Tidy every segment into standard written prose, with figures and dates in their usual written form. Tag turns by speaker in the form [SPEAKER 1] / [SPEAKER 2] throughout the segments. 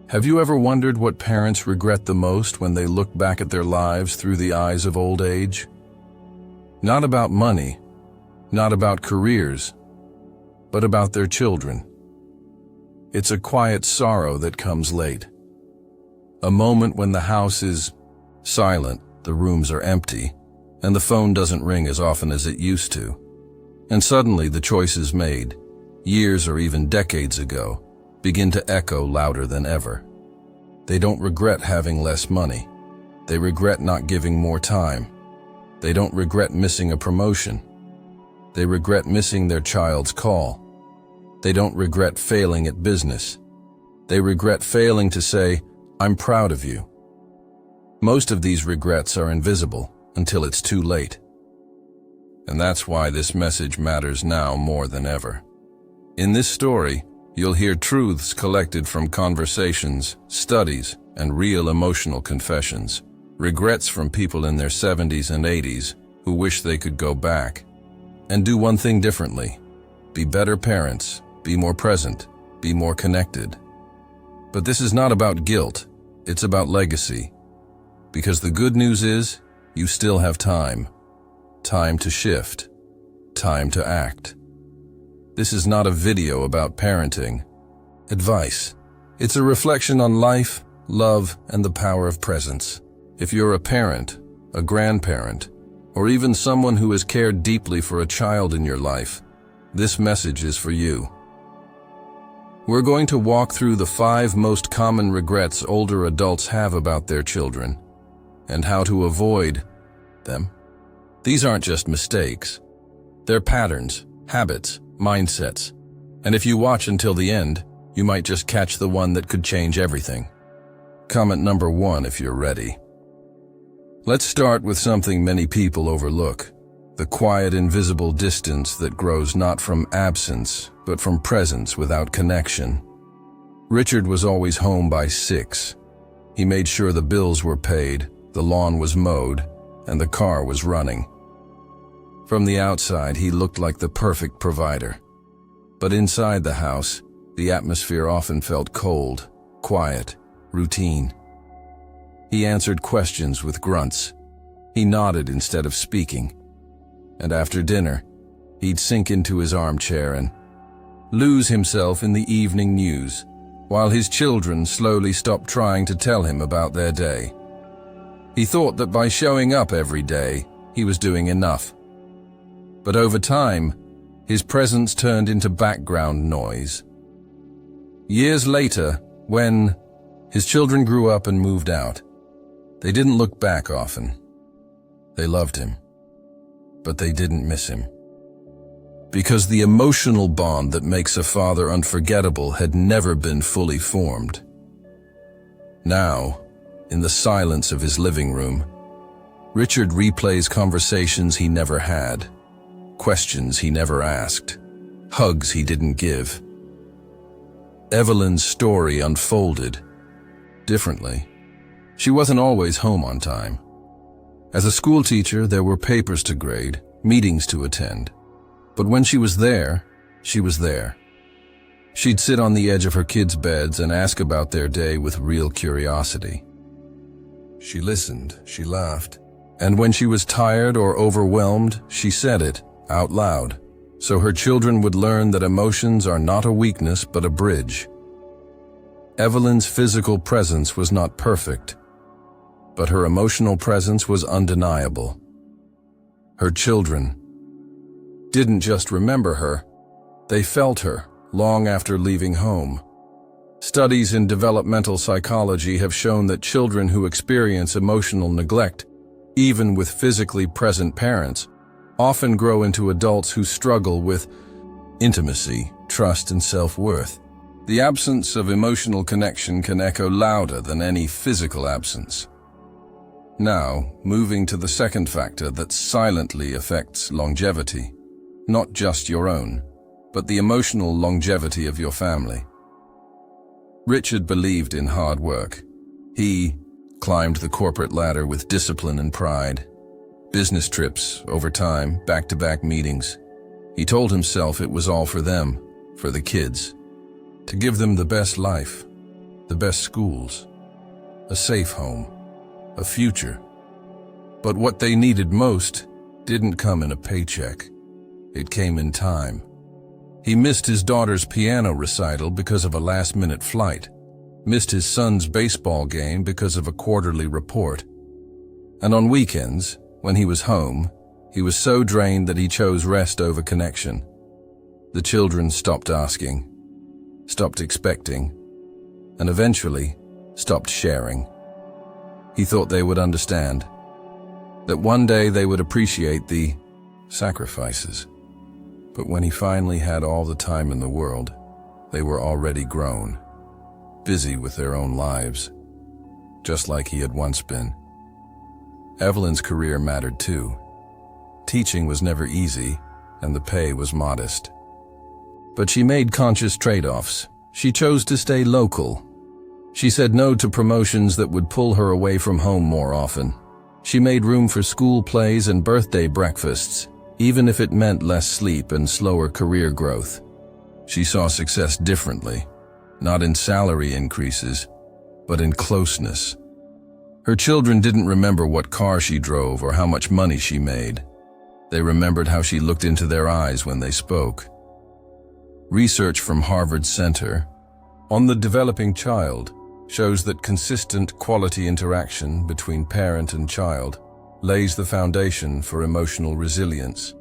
[SPEAKER 1] Have you ever wondered what parents regret the most when they look back at their lives through the eyes of old age? Not about money, not about careers, but about their children. It's a quiet sorrow that comes late. A moment when the house is silent, the rooms are empty, and the phone doesn't ring as often as it used to. And suddenly the choices made, years or even decades ago, begin to echo louder than ever. They don't regret having less money. They regret not giving more time. They don't regret missing a promotion. They regret missing their child's call. They don't regret failing at business. They regret failing to say, "I'm proud of you." Most of these regrets are invisible until it's too late. And that's why this message matters now more than ever. In this story, you'll hear truths collected from conversations, studies, and real emotional confessions. Regrets from people in their 70s and 80s who wish they could go back and do one thing differently. Be better parents, be more present, be more connected. But this is not about guilt, it's about legacy. Because the good news is, you still have time. Time to shift. Time to act. This is not a video about parenting. Advice. It's a reflection on life, love, and the power of presence. If you're a parent, a grandparent, or even someone who has cared deeply for a child in your life, this message is for you. We're going to walk through the 5 most common regrets older adults have about their children, and how to avoid them. These aren't just mistakes. They're patterns, habits, mindsets. And if you watch until the end, you might just catch the one that could change everything. Comment number 1 if you're ready. Let's start with something many people overlook. The quiet, invisible distance that grows not from absence, but from presence without connection. Richard was always home by 6. He made sure the bills were paid, the lawn was mowed, and the car was running. From the outside, he looked like the perfect provider. But inside the house, the atmosphere often felt cold, quiet, routine. He answered questions with grunts. He nodded instead of speaking. And after dinner, he'd sink into his armchair and lose himself in the evening news, while his children slowly stopped trying to tell him about their day. He thought that by showing up every day, he was doing enough. But over time, his presence turned into background noise. Years later, when his children grew up and moved out, they didn't look back often. They loved him, but they didn't miss him. Because the emotional bond that makes a father unforgettable had never been fully formed. Now, in the silence of his living room, Richard replays conversations he never had, questions he never asked, hugs he didn't give. Evelyn's story unfolded differently. She wasn't always home on time. As a school teacher, there were papers to grade, meetings to attend. But when she was there, she was there. She'd sit on the edge of her kids' beds and ask about their day with real curiosity. She listened, she laughed, and when she was tired or overwhelmed, she said it out loud, so her children would learn that emotions are not a weakness but a bridge. Evelyn's physical presence was not perfect, but her emotional presence was undeniable. Her children didn't just remember her, they felt her long after leaving home. Studies in developmental psychology have shown that children who experience emotional neglect, even with physically present parents, often grow into adults who struggle with intimacy, trust, and self-worth. The absence of emotional connection can echo louder than any physical absence. Now, moving to the second factor that silently affects longevity. Not just your own, but the emotional longevity of your family. Richard believed in hard work. He climbed the corporate ladder with discipline and pride. Business trips, overtime, back-to-back meetings. He told himself it was all for them, for the kids, to give them the best life. the best schools, a safe home, a future. But what they needed most didn't come in a paycheck. It came in time. He missed his daughter's piano recital because of a last-minute flight, missed his son's baseball game because of a quarterly report. And on weekends, when he was home, he was so drained that he chose rest over connection. The children stopped asking, stopped expecting, and eventually stopped sharing. He thought they would understand, that one day they would appreciate the sacrifices. But when he finally had all the time in the world, they were already grown, busy with their own lives, just like he had once been. Evelyn's career mattered too. Teaching was never easy, and the pay was modest. But she made conscious trade-offs. She chose to stay local. She said no to promotions that would pull her away from home more often. She made room for school plays and birthday breakfasts, even if it meant less sleep and slower career growth. She saw success differently, not in salary increases, but in closeness. Her children didn't remember what car she drove or how much money she made. They remembered how she looked into their eyes when they spoke. Research from Harvard Center on the Developing Child shows that consistent quality interaction between parent and child lays the foundation for emotional resilience.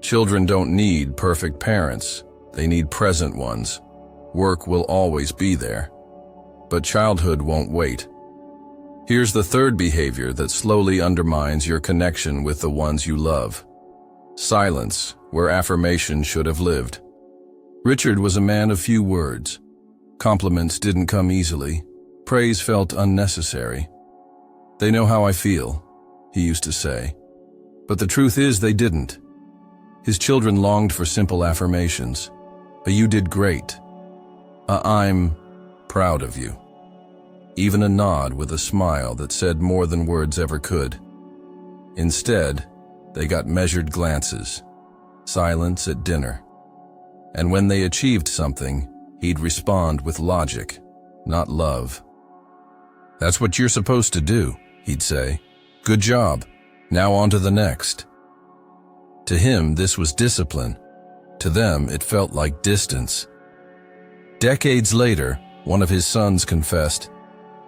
[SPEAKER 1] Children don't need perfect parents, they need present ones. Work will always be there, but childhood won't wait. Here's the third behavior that slowly undermines your connection with the ones you love. Silence, where affirmation should have lived. Richard was a man of few words. Compliments didn't come easily. Praise felt unnecessary. "They know how I feel," he used to say. But the truth is they didn't. His children longed for simple affirmations. A "you did great." A "I'm proud of you." Even a nod with a smile that said more than words ever could. Instead, they got measured glances, silence at dinner. And when they achieved something, he'd respond with logic, not love. "That's what you're supposed to do," he'd say. "Good job. Now on to the next." To him, this was discipline. To them, it felt like distance. Decades later, one of his sons confessed,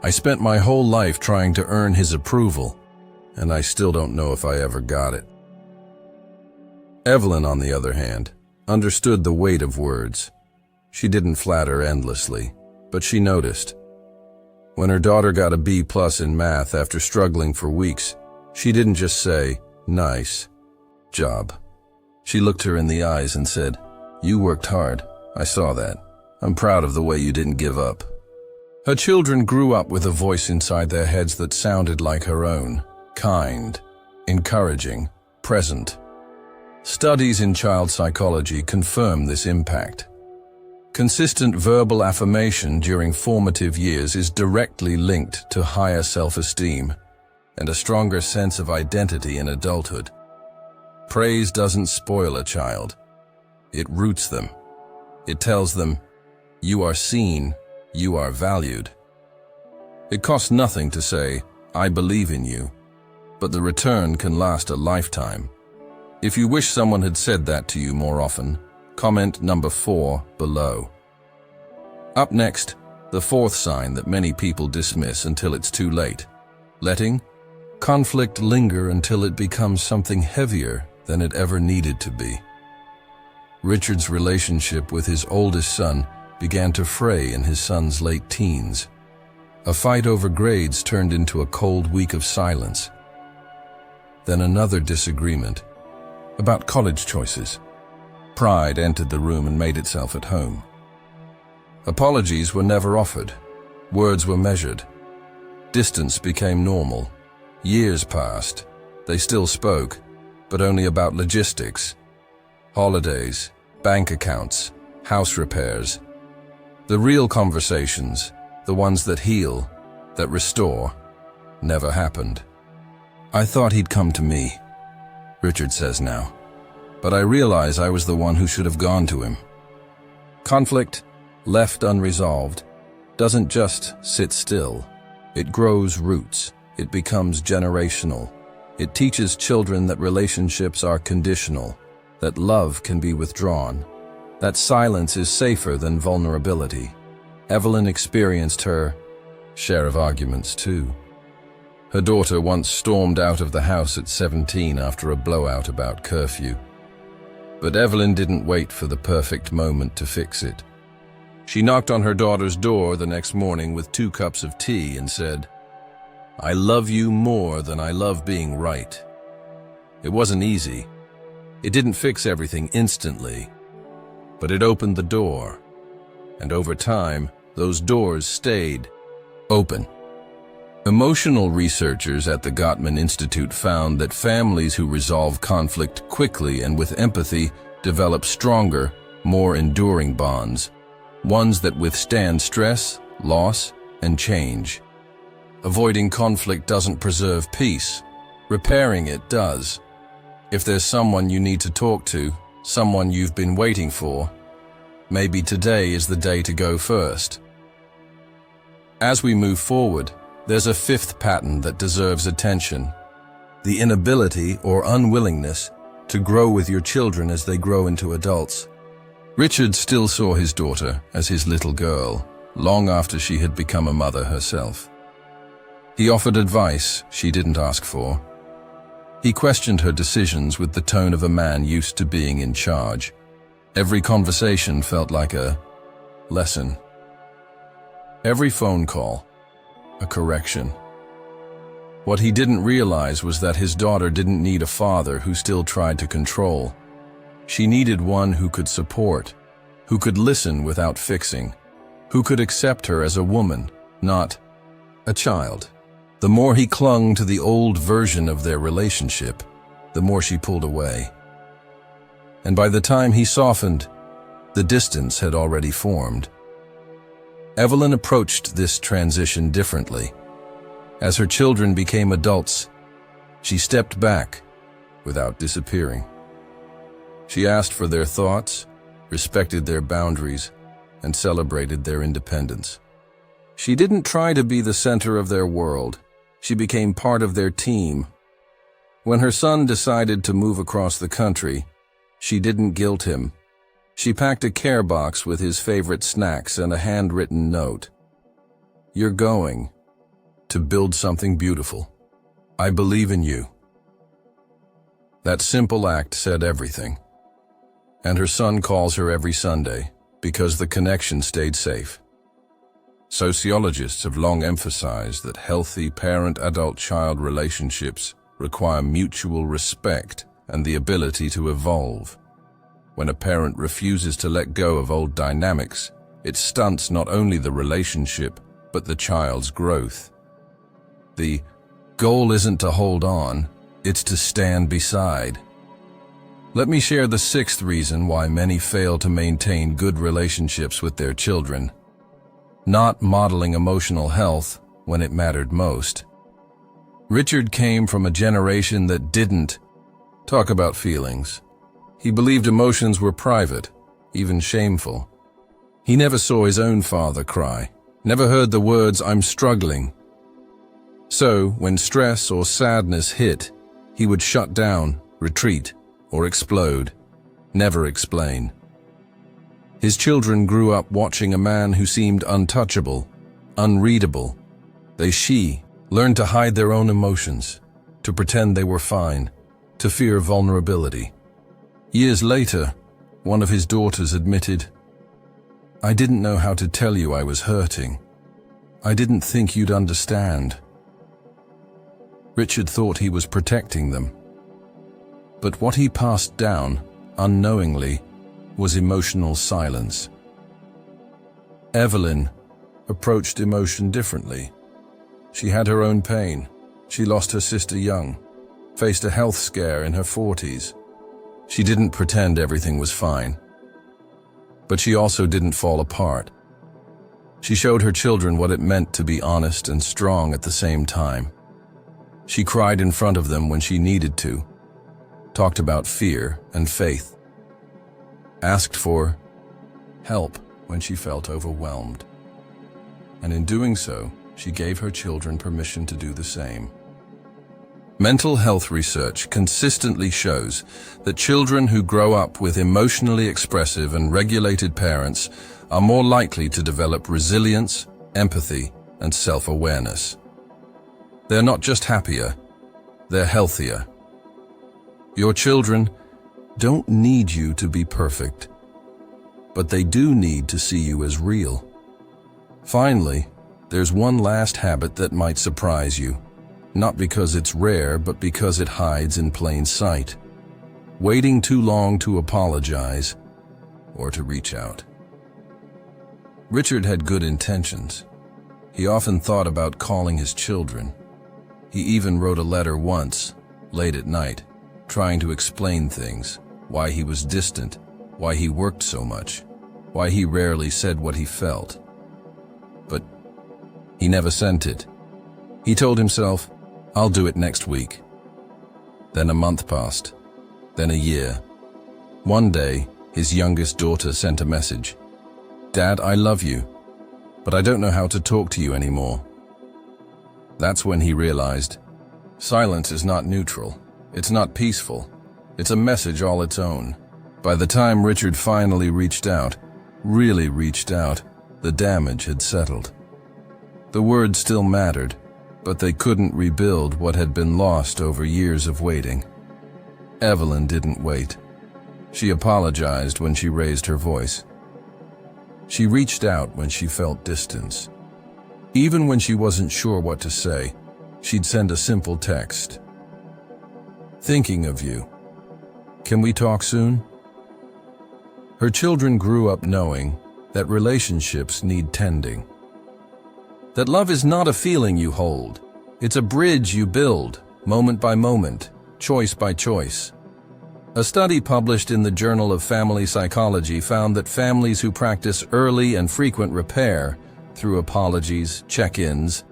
[SPEAKER 1] "I spent my whole life trying to earn his approval, and I still don't know if I ever got it." Evelyn, on the other hand, understood the weight of words. She didn't flatter endlessly, but she noticed. When her daughter got a B+ in math after struggling for weeks, she didn't just say, "Nice job." She looked her in the eyes and said, "You worked hard. I saw that. I'm proud of the way you didn't give up." Her children grew up with a voice inside their heads that sounded like her own, kind, encouraging, present. Studies in child psychology confirm this impact. Consistent verbal affirmation during formative years is directly linked to higher self-esteem and a stronger sense of identity in adulthood. Praise doesn't spoil a child. It roots them. It tells them, "You are seen, you are valued." It costs nothing to say, "I believe in you," but the return can last a lifetime. If you wish someone had said that to you more often, comment number 4 below. Up next, the fourth sign that many people dismiss until it's too late. Letting conflict linger until it becomes something heavier than it ever needed to be. Richard's relationship with his oldest son began to fray in his son's late teens. A fight over grades turned into a cold week of silence. Then another disagreement about college choices. Pride entered the room and made itself at home. Apologies were never offered. Words were measured. Distance became normal. Years passed. They still spoke, but only about logistics. Holidays, bank accounts, house repairs. The real conversations, the ones that heal, that restore, never happened. "I thought he'd come to me," Richard says now, "but I realize I was the one who should have gone to him." Conflict, left unresolved, doesn't just sit still. It grows roots. It becomes generational. It teaches children that relationships are conditional, that love can be withdrawn, that silence is safer than vulnerability. Evelyn experienced her share of arguments too. Her daughter once stormed out of the house at 17 after a blowout about curfew. But Evelyn didn't wait for the perfect moment to fix it. She knocked on her daughter's door the next morning with 2 cups of tea and said, "I love you more than I love being right." It wasn't easy. It didn't fix everything instantly, but it opened the door. And over time, those doors stayed open. Emotional researchers at the Gottman Institute found that families who resolve conflict quickly and with empathy develop stronger, more enduring bonds, ones that withstand stress, loss, and change. Avoiding conflict doesn't preserve peace. Repairing it does. If there's someone you need to talk to, someone you've been waiting for, maybe today is the day to go first. As we move forward, there's a 5th pattern that deserves attention: the inability or unwillingness to grow with your children as they grow into adults. Richard still saw his daughter as his little girl, long after she had become a mother herself. He offered advice she didn't ask for. He questioned her decisions with the tone of a man used to being in charge. Every conversation felt like a lesson. Every phone call, a correction. What he didn't realize was that his daughter didn't need a father who still tried to control. She needed one who could support, who could listen without fixing, who could accept her as a woman, not a child. The more he clung to the old version of their relationship, the more she pulled away. And by the time he softened, the distance had already formed. Evelyn approached this transition differently. As her children became adults, she stepped back without disappearing. She asked for their thoughts, respected their boundaries, and celebrated their independence. She didn't try to be the center of their world. She became part of their team. When her son decided to move across the country, she didn't guilt him. She packed a care box with his favorite snacks and a handwritten note. "You're going to build something beautiful. I believe in you." That simple act said everything. And her son calls her every Sunday because the connection stayed safe. Sociologists have long emphasized that healthy parent-adult-child relationships require mutual respect and the ability to evolve. When a parent refuses to let go of old dynamics, it stunts not only the relationship, but the child's growth. The goal isn't to hold on, it's to stand beside. Let me share the 6th reason why many fail to maintain good relationships with their children. Not modeling emotional health when it mattered most. Richard came from a generation that didn't talk about feelings. He believed emotions were private, even shameful. He never saw his own father cry, never heard the words, "I'm struggling." So, when stress or sadness hit, he would shut down, retreat, or explode, never explain. His children grew up watching a man who seemed untouchable, unreadable. She learned to hide their own emotions, to pretend they were fine, to fear vulnerability. Years later, one of his daughters admitted, "I didn't know how to tell you I was hurting. I didn't think you'd understand." Richard thought he was protecting them. But what he passed down, unknowingly, was emotional silence. Evelyn approached emotion differently. She had her own pain. She lost her sister young, faced a health scare in her 40s. She didn't pretend everything was fine. But she also didn't fall apart. She showed her children what it meant to be honest and strong at the same time. She cried in front of them when she needed to, talked about fear and faith, asked for help when she felt overwhelmed. and in doing so, she gave her children permission to do the same. Mental health research consistently shows that children who grow up with emotionally expressive and regulated parents are more likely to develop resilience, empathy, and self-awareness. They're not just happier, they're healthier. Your children don't need you to be perfect, but they do need to see you as real. Finally, there's one last habit that might surprise you, not because it's rare, but because it hides in plain sight. Waiting too long to apologize or to reach out. Richard had good intentions. He often thought about calling his children. He even wrote a letter once, late at night, trying to explain things, why he was distant, why he worked so much, why he rarely said what he felt. But he never sent it. He told himself, "I'll do it next week." Then a month passed, then a year. One day, his youngest daughter sent a message. "Dad, I love you, but I don't know how to talk to you anymore." That's when he realized, silence is not neutral, it's not peaceful, it's a message all its own. By the time Richard finally reached out, really reached out, the damage had settled. The words still mattered, but they couldn't rebuild what had been lost over years of waiting. Evelyn didn't wait. She apologized when she raised her voice. She reached out when she felt distance. Even when she wasn't sure what to say, she'd send a simple text. "Thinking of you. Can we talk soon?" Her children grew up knowing that relationships need tending. That love is not a feeling you hold. It's a bridge you build, moment by moment, choice by choice. A study published in the Journal of Family Psychology found that families who practice early and frequent repair through apologies, check-ins,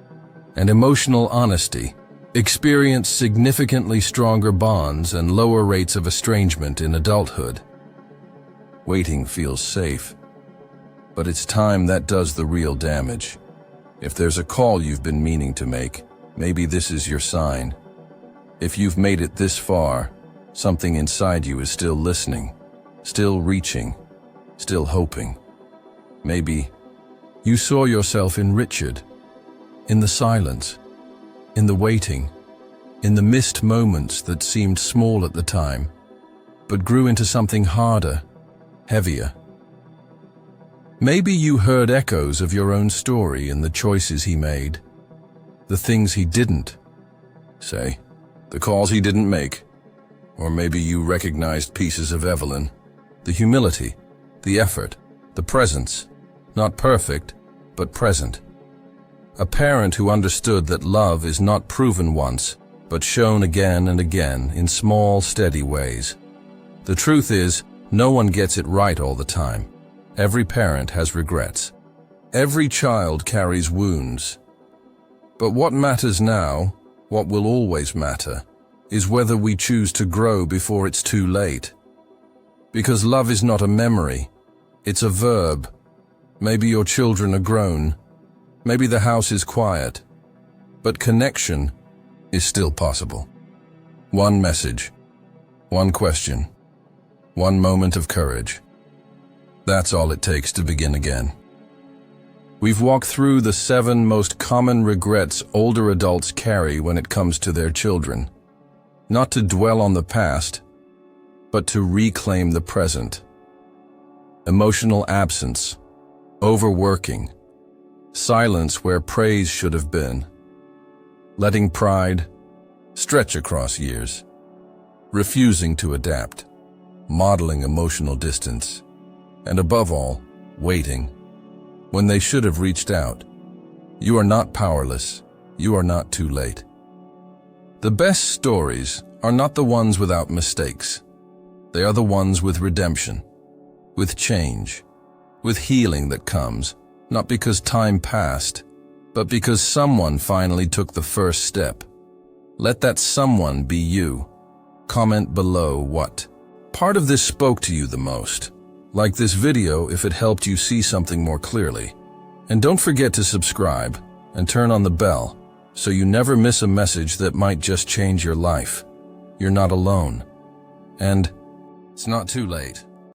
[SPEAKER 1] and emotional honesty experience significantly stronger bonds and lower rates of estrangement in adulthood. Waiting feels safe, but it's time that does the real damage. If there's a call you've been meaning to make, maybe this is your sign. If you've made it this far, something inside you is still listening, still reaching, still hoping. Maybe you saw yourself in Richard, in the silence, in the waiting, in the missed moments that seemed small at the time, but grew into something harder, heavier. Maybe you heard echoes of your own story in the choices he made, the things he didn't say, the calls he didn't make. Or maybe you recognized pieces of Evelyn, the humility, the effort, the presence, not perfect, but present. A parent who understood that love is not proven once, but shown again and again in small, steady ways. The truth is, no one gets it right all the time. Every parent has regrets. Every child carries wounds. But what matters now, what will always matter, is whether we choose to grow before it's too late. Because love is not a memory, it's a verb. Maybe your children are grown, maybe the house is quiet, but connection is still possible. One message, one question, one moment of courage. That's all it takes to begin again. We've walked through the 7 most common regrets older adults carry when it comes to their children. Not to dwell on the past, but to reclaim the present. Emotional absence, overworking, silence where praise should have been, letting pride stretch across years, refusing to adapt, modeling emotional distance, and above all, waiting when they should have reached out. You are not powerless. You are not too late. The best stories are not the ones without mistakes. They are the ones with redemption, with change, with healing that comes, not because time passed, but because someone finally took the first step. Let that someone be you. Comment below what part of this spoke to you the most. Like this video if it helped you see something more clearly. And don't forget to subscribe and turn on the bell so you never miss a message that might just change your life. You're not alone. And it's not too late.